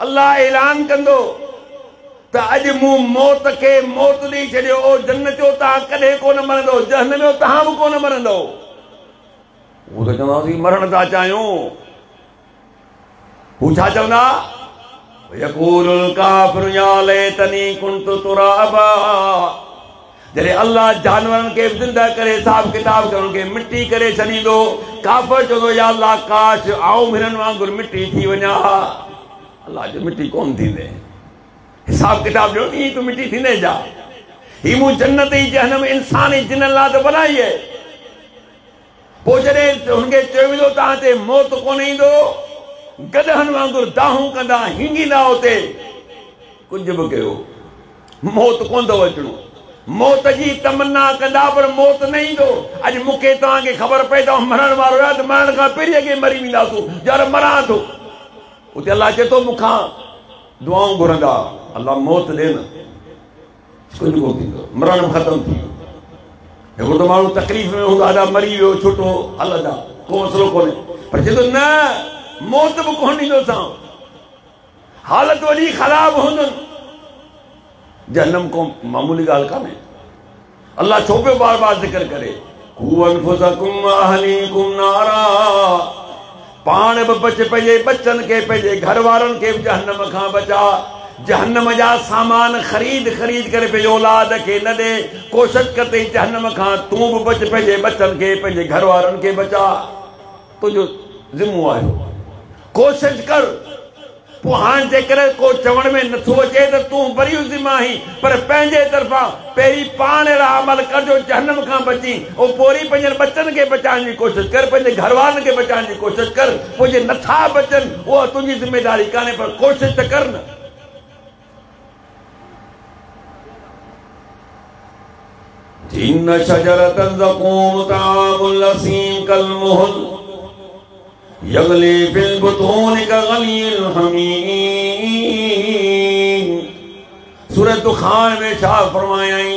[SPEAKER 1] अल्लाह ऐलान कंदो त अॼु मूं मौत खे मौत ॾेई छॾियो, ओ जन्नत जो तव्हां कॾहिं कोन मरंदो, जहन्नम जो तव्हां बि कोन मरंदो। हू त चवंदासीं मरण था चाहियूं। हू छा चवंदा? यक़ूलुल काफ़िरु या लैतनी कुन्तु तुराबा। जॾहिं अल्लाह जानवरनि खे ज़िंदा करे हिसाब किताब करे उनखे मिटी करे छॾींदो, काफ़िर चवंदो या अल्लाह काश आऊं हिननि वांगुरु मिटी थी वञा। अल्लाह जो मिटी कोन थींदे, हिसाब किताब ॾियो ईअं तूं मिटी थींदे जा। ही मूं जन्नत ई जहन्नम इंसान ई जिन लाइ त बनाई आहे। पोइ जॾहिं हुनखे चयो वेंदो तव्हां ते मौत कोन ईंदो, गदहनि वांगुरु दाहूं कंदा हिंगींदा उते, कुझु बि कयो मौत कोन थो अचणो। मौत जी तमन्ना कंदा पर मौत न ईंदो। अॼु मूंखे तव्हांखे ख़बर पए त मरण वारो आहे त मरण खां पहिरीं अॻे मरी वेंदासूं, यार मरां थो। उते अलाह चए थो मूंखां दुआऊं घुरंदा, अल्लाह मौत ॾे न, कुझु कोन थींदो, मरण ख़तमु थी वियो। हिकिड़ो त माण्हू तकलीफ़ में हूंदो, अॾा मरी वियो छुटो हलंदा, को मसइलो कोन्हे। पर चए थो न, मौत बि कोन ॾींदोसां, हालत वॾी ख़राब हूंदनि। जहन्नम को मामूली ॻाल्हि कान्हे। अल्लाह छो पियो बार बार ज़िक्र करे? कू अनफुसकुम व अहलीकुम नारा। पाण बि बच पंहिंजे बच्चनि खे, पंहिंजे घर वारनि खे बि जहन्नम खां बचा। जहन्नम जा सामान ख़रीद करे पंहिंजे औलाद खे न ॾे। कोशिशि कर तई जहन्नम खां तूं बि बच, पंहिंजे बच्चनि खे, पंहिंजे घर वारनि खे बचा। तुंहिंजो ज़िम्मो आहे, कोशिशि कर। पोइ हाणे जेकर को चवण में नथो अचे त तूं वरी ज़िम्मा आहीं, पर पंहिंजे तरफ़ां पहिरीं पाण अहिड़ा अमल कर जो जहन्नम खां बची। ऐं पोइ पंहिंजे बच्चनि खे बचाइण जी कोशिशि कर, पंहिंजे घर वारनि खे बचाइण जी कोशिशि कर। पोइ जे नथा बचनि उहा तुंहिंजी ज़िमेदारी कान्हे, पर कोशिशि त कर न। इन्न शजरतन ज़क़ूम तामुल असीम कल मुहल यगली फिल बुतून कगलील हमीम। सूरह दुखान में छा फरमायाई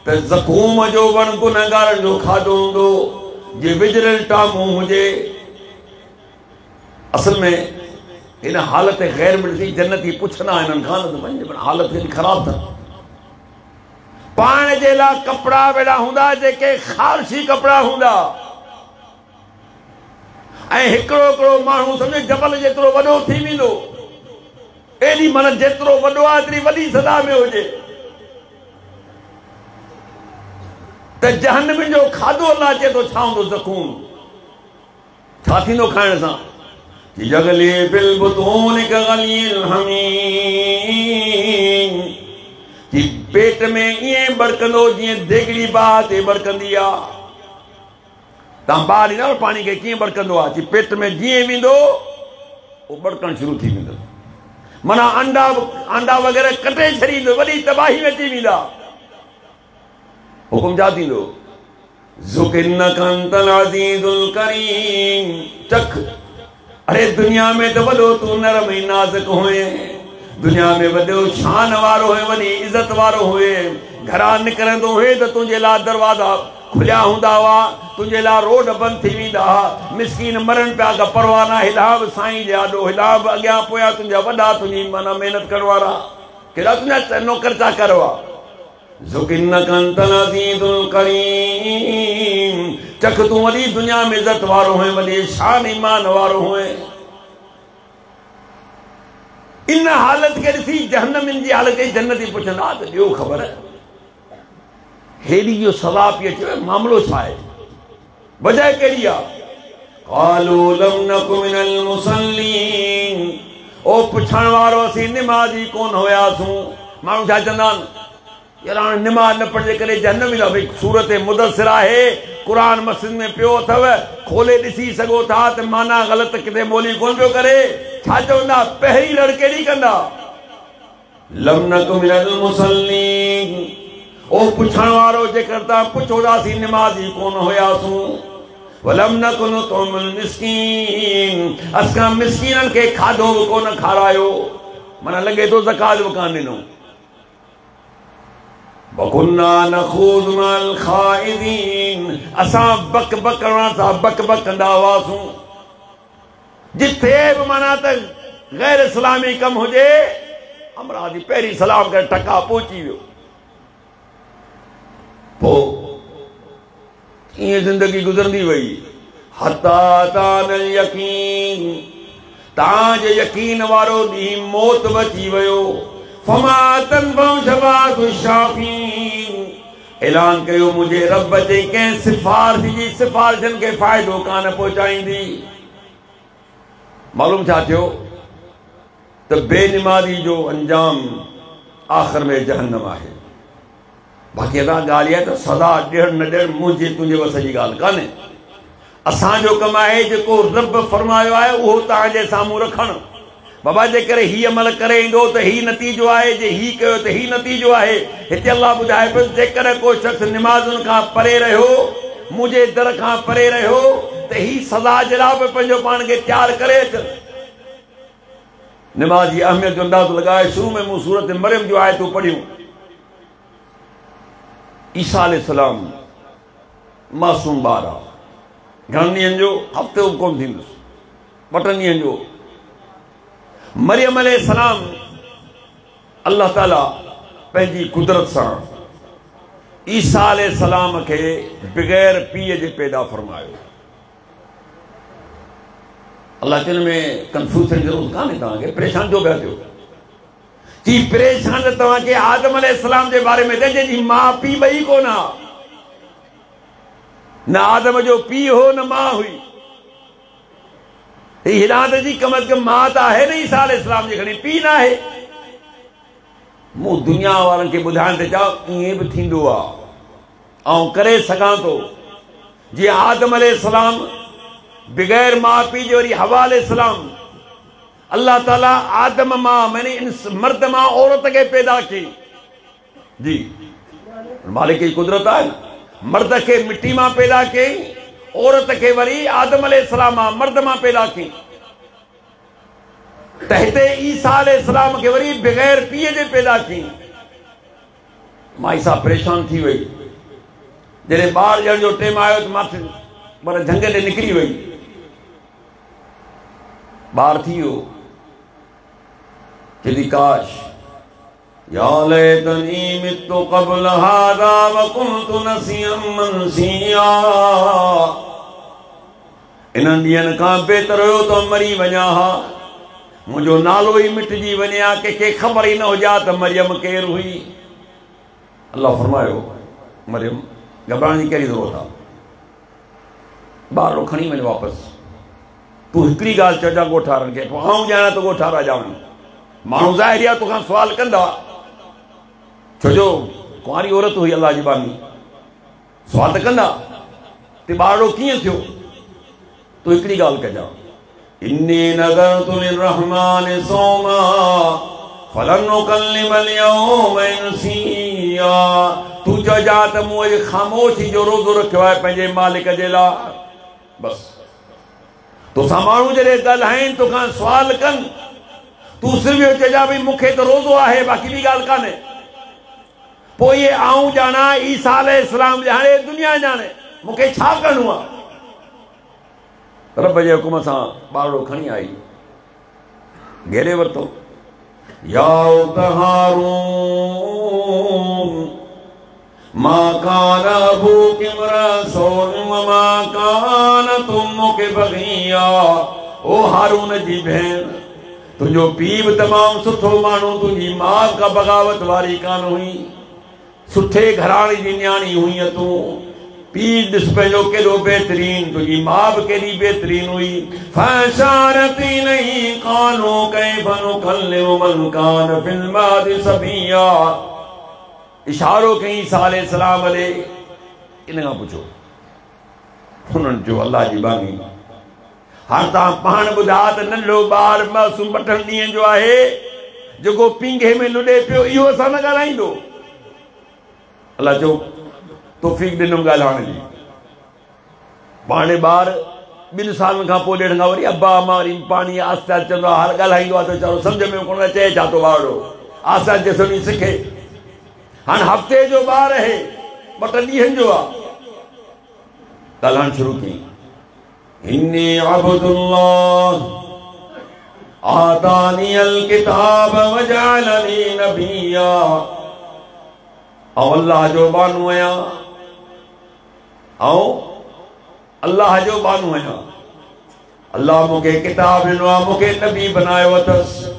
[SPEAKER 1] त ज़क़ूम जो वण गुनहगारनि जो खाधो हूंदो, जे विजरल टामू हुजे। असल में इन हालत गैर मिलती जन्नती पुछना इन्हनि खां न पंहिंजे हालत केॾी ख़राब अथनि। पाण जे लाइ कपिड़ा वेड़ा हूंदा जेके ख़ारशी कपिड़ा हूंदा, ऐं हिकिड़ो हिकिड़ो माण्हू सम्झो जबल जेतिरो वॾो थी वेंदो, एॾी मन जेतिरो वॾो आहे एतिरी वॾी सदा में हुजे। त जहन्नम जो खाधो अल्लाह चए थो छा हूंदो? ज़क़ूम। छा थींदो खाइण सां? यगली फिल बुतून कगलील हमीम। कि पेट में ईअं बड़कंदो जीअं देगड़ी बाहि ते बड़कंदी आहे। तव्हां ॿार ॾींदा पाणी खे कीअं बड़कंदो आहे? कि पेट में जीअं वेंदो उहो बड़कणु शुरू थी वेंदो, माना अंडा वग़ैरह कटे छॾींदो, वॾी तबाही में अची वेंदा। हुकुम छा थींदो? ज़ुकिन्नक अंतल अज़ीज़ुल करीम। चख, अरे दुनिया में त वॾो तूं नरम ऐं नाज़ुक हुए, दुनिया में वॾो शान वारो हुए, वॾी इज़त वारो हुए। घरां निकिरंदो हुए त तुंहिंजे लाइ दरवाज़ा खुलिया हूंदा हुआ, तुंहिंजे लाइ रोड बंदि थी वेंदा हुआ। मिसकीन मरनि पिया त परवाह न, हेॾा बि साईं जे आॾो, हेॾा बि अॻियां पोयां तुंहिंजा वॾा, तुंहिंजी माना महिनत करण वारा, केॾा तुंहिंजा नौकर चाकर हुआ। ज़ुकिन्नक अंतल अज़ीज़ुल करीम। चख तूं वॾी दुनिया में इज़त वारो हुए, वॾी शान ईमान वारो हुए। इन हालत खे ॾिसी जहन्नम जी हालत जन्नती पुछंदा त ॾियो ख़बर, हेॾी जो सज़ा पई अचे, मामिलो छा आहे, वजह कहिड़ी आहे? क़ालू लम नकु मिनल मुसल्लीन। ओ पुछण वारो असीं निमाज़ी कोन हुयासीं। माण्हू छा चवंदा आहिनि, यार हाणे निमाज़ न पढ़जे करे जहन्नम ईंदा। भई सूरत मुदस्सिर आहे, क़ुरान मस्जिद में पियो अथव, खोले ॾिसी सघो था त माना ग़लति किथे ॿोली कोन पियो करे। छा चवंदा? पहिरीं लड़ कहिड़ी कंदा? लम नकु मिनल मुसल्लीन। ओ पुछण वारो जेकर तव्हां पुछो था असीं निमाज़ी कोन हुयासीं। वलम नकु नुतइमुल मिस्कीन। असां मिस्कीननि खे खाधो बि कोन खारायो, माना लॻे थो ज़कात बि कोन ॾिनो। वकुन्ना नख़ूज़ु मअल ख़ाइदीन। असां बक करण सां बक कंदा हुआसीं। जिथे बि माना त गैर इस्लामी कमु हुजे अमरा जी पहिरीं सलाम करे टका पहुची वियो। पोइ ईअं ज़िंदगी गुज़रंदी वई। हता तानल यकीन, तव्हांजे यकीन वारो ॾींहुं मौत अची वियो। फमा तनफउ शफाअतु शाफीन, ऐलान कयो मुंहिंजे रब जे कंहिं सिफारिश जी सिफारिशनि खे फ़ाइदो कान पहुचाईंदी। मालूम छा थियो त बेनिमाज़ी जो अंजाम आख़िर में जहन्नम आहे। बाक़ी अदा ॻाल्हि आहे त सदा ॾियणु न ॾियणु मुंहिंजे तुंहिंजे वस जी ॻाल्हि कान्हे। असांजो कमु आहे जेको रब फरमायो आहे उहो तव्हांजे साम्हूं रखणु। बाबा जे करे हीउ अमल करे ईंदो त हीउ नतीजो आहे, जे हीउ कयो त हीउ नतीजो आहे। हिते अलाह ॿुधाए पियो जेकर को शख़्स निमाज़ुनि खां परे रहियो, मुंहिंजे दर खां परे रहियो त हीउ सज़ा जे लाइ बि पंहिंजो पाण खे तयारु करे अच। निमाज़ जी अहमियत जो अंदाज़ो लॻाए शुरू में मूं सूरत मरियम जूं आयतूं पढ़ियूं। ईसा अलैहिस्सलाम मासूम ॿार आहे, घणनि ॾींहंनि जो, हफ़्ते जो कोन थींदुसि, 2 ॾींहंनि जो। मरियम अलैहिस्सलाम अल्लाह ताला पंहिंजी कुदरत सां ईसा अलैहिस्सलाम खे बग़ैर पीउ जे पैदा फरमायो। अल्लाह जिन में कंफ्यूज थियण जी ज़रूरत कान्हे तव्हांखे, परेशान छो पिया थियो? की परेशान त तव्हांखे आदम अलैहिस्सलाम जे बारे में जंहिंजी माउ पीउ ॿई कोन हा। न आदम जो पीउ हो न मां हुई। हिदायत जी कम अज़ कम मां त आहे न ईसा अलैहिस्सलाम जी, खणी पीउ न आहे। मूं दुनिया वारनि खे ॿुधाइण ते चाहियो ईअं बि थींदो आहे ऐं करे सघां थो। जीअं आदम अलैहिस्सलाम बग़ैर माउ पीउ जे वरी हवा अलैहिस्सलाम अल्लाह ताला आदम मां माने मर्द मां औरत खे पैदा कई। जी मालिक जी कुदरत आहे न, मर्द खे मिट्टी मां पैदा कई, औरत खे वरी आदम अलैहिस्सलाम मां मर्द मां पैदा कई। त हिते ईसा अलैहिस्सलाम खे वरी बग़ैर पीउ जे पैदा कई। मां ईसा परेशान थी वई जॾहिं ॿार ॼण जो टाइम आयो त मां पर झंग ते निकिरी वई। ॿार थी वियो, चली काश या लैतनी मितु क़ब्ल हाज़ा व कुन्तु नसियम मनसिया, इन्हनि ॾींहंनि खां बहितर हुयो त मरी वञा हा, मुंहिंजो नालो ई मिटिजी वञे हा, कंहिंखे ख़बर ई न हुजा त मरियम केरु हुई। अल्लाह फरमायो मरियम घबराइण जी कहिड़ी ज़रूरत आहे, ॿार खणी वञ वापसि। तूं हिकिड़ी ॻाल्हि चइजां ॻोठारनि खे, पोइ आऊं ॼाणा त ॻोठारा ॼाणनि। माण्हू ज़ाहिर आहे तोखां सुवाल कंदा, छो जो कुंवारी औरत हुई अलाह जी बानी, सुवाल त कंदा ते ॿारड़ो कीअं थियो। तूं हिकिड़ी ॻाल्हि कजां, इन्नी नज़रतु लिर्रहमान सौमा फलन नुकल्लिमल यौम इंसिया। तूं चइजां त मूं अॼु ख़ामोशी जो रोज़ो रखियो आहे पंहिंजे मालिक जे लाइ। बसि तोसां माण्हू जॾहिं ॻाल्हाइनि तोखां सुवाल कनि, तूं सिर्फ़ु इहो चइजां भई मूंखे त रोज़ो आहे, बाक़ी ॿी ॻाल्हि कान्हे। पोइ इहे आऊं ॼाणा, ईसा अलैहिस्सलाम ॼाणे, दुनिया ॼाणे, मूंखे छा करिणो आहे। रब जे हुकुम सां ॿारड़ो खणी आई, घेरे वरितो। या हारून मा कान अबूक इम्रअ मा कानत उम्मुक बग़िया। ओ हारून जी भेण, तुंहिंजो पीउ बि तमामु सुठो माण्हू, तुंहिंजी माउ का बग़ावत वारी कान हुई, सुठे घराणे जी न्याणी हुई तूं। पीउ ॾिस पंहिंजो केॾो बहितरीन, तुंहिंजी माउ बि केॾी बहितरीन हुई। फशारत इलैहि क़ालू कैफ़ नुकल्लिमु मन कान फिल महदि सबिया। इशारो कई ईसा अलैहिस्सलाम ॾे, इन खां पुछो। हुननि चयो अल्लाह जी बानी, हाणे तव्हां पाण ॿुधा त नंढो ॿार मासूम 2 ॾींहंनि जो आहे जेको पींघे में लुॾे पियो, इहो असां न ॻाल्हाईंदो। अल्लाह चयो तौफ़ीक़ ॾिनुमि ॻाल्हाइण जी। पाणे ॿार 2 सालनि खां पोइ ॾेढ खां वरी अब्बा अम्मा वरी पाणी आस्ते आस्ते चवंदो आहे, हर ॻाल्हाईंदो आहे त वीचारो सम्झ में कोन चए छा थो ॿारड़ो, आस्ते आस्ते सॼी सिखे। हाणे हफ़्ते जो ॿार आहे, 2 ॾींहंनि जो आहे, ॻाल्हाइण शुरू कई। इन्नी अब्दुल्लाह आतानियल किताब वजअलनी नबिया। अल्लाह जो बानू आहियां, अल्लाह जो बानू आहियां। अल्लाह मूंखे किताब ॾिनो आहे, मूंखे नबी बनायो अथसि।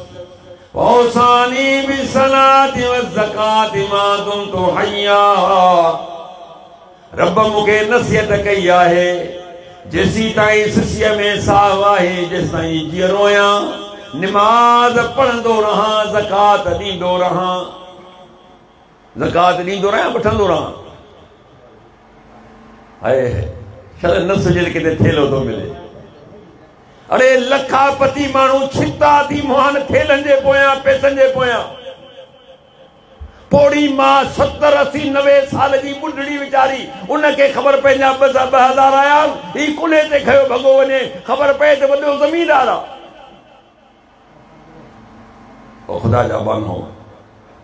[SPEAKER 1] औसानी बिसलाति वज़काति मा दुमतु हय्या। रब मूंखे नसीहत कई आहे, जेसी ताईं सिसीअ में साह आहे, जेसि ताईं जीअरो आहियां, निमाज़ पढ़ंदो रहां, ज़कात ॾींदो रहां, ज़कात ॾींदो रहां, वठंदो रहां। हाय शर नफ़्स जे किथे थेलो थो मिले। अरे लखापति माण्हू छिता थी मुहान थेलनि जे पोयां, पैसनि जे पोयां। पोड़ी मां 70, 80, 90 साल जी बुढ़ड़ी वीचारी, उनखे ख़बर पंहिंजा 2,000 आया, ही कुल्हे ते खयो भॻो वञे, ख़बर पए त वॾो ज़मीनदार आहे। ओ ख़ुदा जा बानो,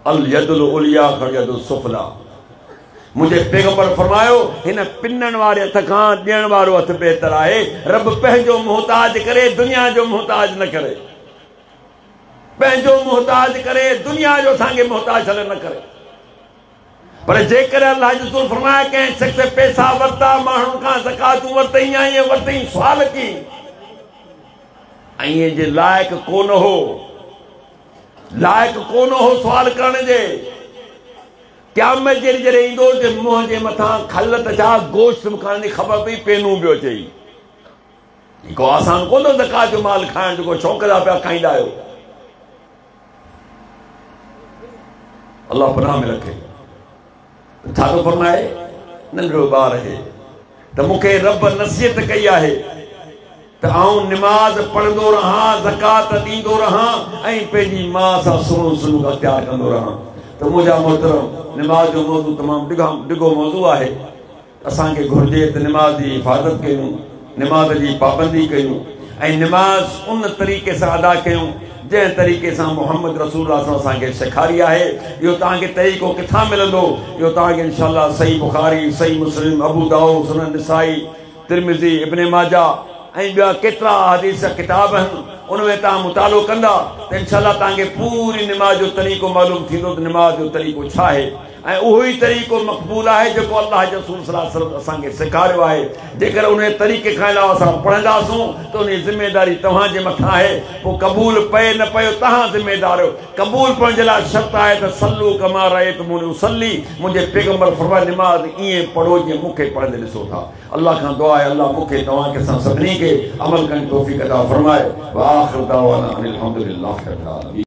[SPEAKER 1] अल यदुल उलिया खण यदुल सुफला। मुझे पैगंबर फरमायो, हिन पिनन वारे हथ खां ॾियण वारो हथ बहितर आहे। रब पंहिंजो मोहताज करे, दुनिया जो मोहताज न करे। पंहिंजो मोहताज करे, दुनिया जो असांखे मोहताज छॾे न करे। पर जेकर अल्लाह जो रसूल फरमाया कंहिं शख़्स पैसा वरिता, माण्हुनि खां ज़कातूं वरितई या ईअं वरितई, सुवाल की ऐं जे लाइक़ कोन हो, लाइक़ कोन हो सुवाल करण जे। क़यामत जे जॾहिं ईंदो जे मुंहं जे मथां खल त छा गोश्त खाइण जी ख़बर पई, पेनू पियो चई। को आसान कोन ज़कात जो माल खाइण, जेको शौक़ जा पिया खाईंदा आहियो। अल्लाह पनाह में रखे। छा थो फरमाए, नंढड़ो ॿार आहे त मूंखे रब नसीहत कई आहे त आऊं निमाज़ पढ़ंदो रहां, ज़कात ॾींदो रहां ऐं पंहिंजी माउ सां सुहिणो सलूक अख़्तियार कंदो रहां। त मुंहिंजा मोहतरम, निमाज़ जो मौज़ू तमामु डिघो मौज़ू आहे। असांखे घुर्जे त निमाज़ जी हिफ़ाज़त कयूं, निमाज़ जी पाबंदी कयूं ऐं निमाज़ उन तरीक़े सां अदा कयूं जंहिं तरीक़े सां मुहम्मद रसूलुल्लाह असांखे सेखारी आहे। इहो तव्हांखे तरीक़ो किथां मिलंदो? इहो तव्हांखे इंशाअल्लाह सही बुखारी, सही मुस्लिम, अबू दाऊद, सुनन निसाई, तिरमिज़ी, इब्न माजा ऐं ॿिया केतिरा हदीस किताब आहिनि, उनमें तव्हां मुतालो कंदा त इंशाअल्लाह तव्हांखे पूरी निमाज़ जो तरीक़ो मालूम थींदो त निमाज़ जो तरीक़ो छा आहे। ऐं उहो ई तरीक़ो मक़बूल आहे जेको अल्लाह जो रसूल सल्लल्लाहु अलैहि वसल्लम असांखे सेखारियो आहे। जेकर उन तरीक़े खां अलावा असां पढ़ंदासूं त उन जी ज़िमेदारी तव्हांजे मथां आहे। पोइ क़बूल पए न पए तव्हां ज़िमेदार आहियो। क़बूल पढ़ण जे लाइ शर्त आहे त सल्लू कमा रअयतमूनी उसल्ली। मुंहिंजे पैगंबर फरमायो निमाज़ ईअं पढ़ो जीअं मूंखे पढ़ंदे ॾिसो था। अल्लाह खां दुआ आहे अल्लाह मूंखे तव्हांखे असां सभिनी खे अमल करण जी तौफ़ीक़ अता फरमाए। व आख़िर दावाना अनिल हम्दुलिल्लाहि रब्बिल आलमीन।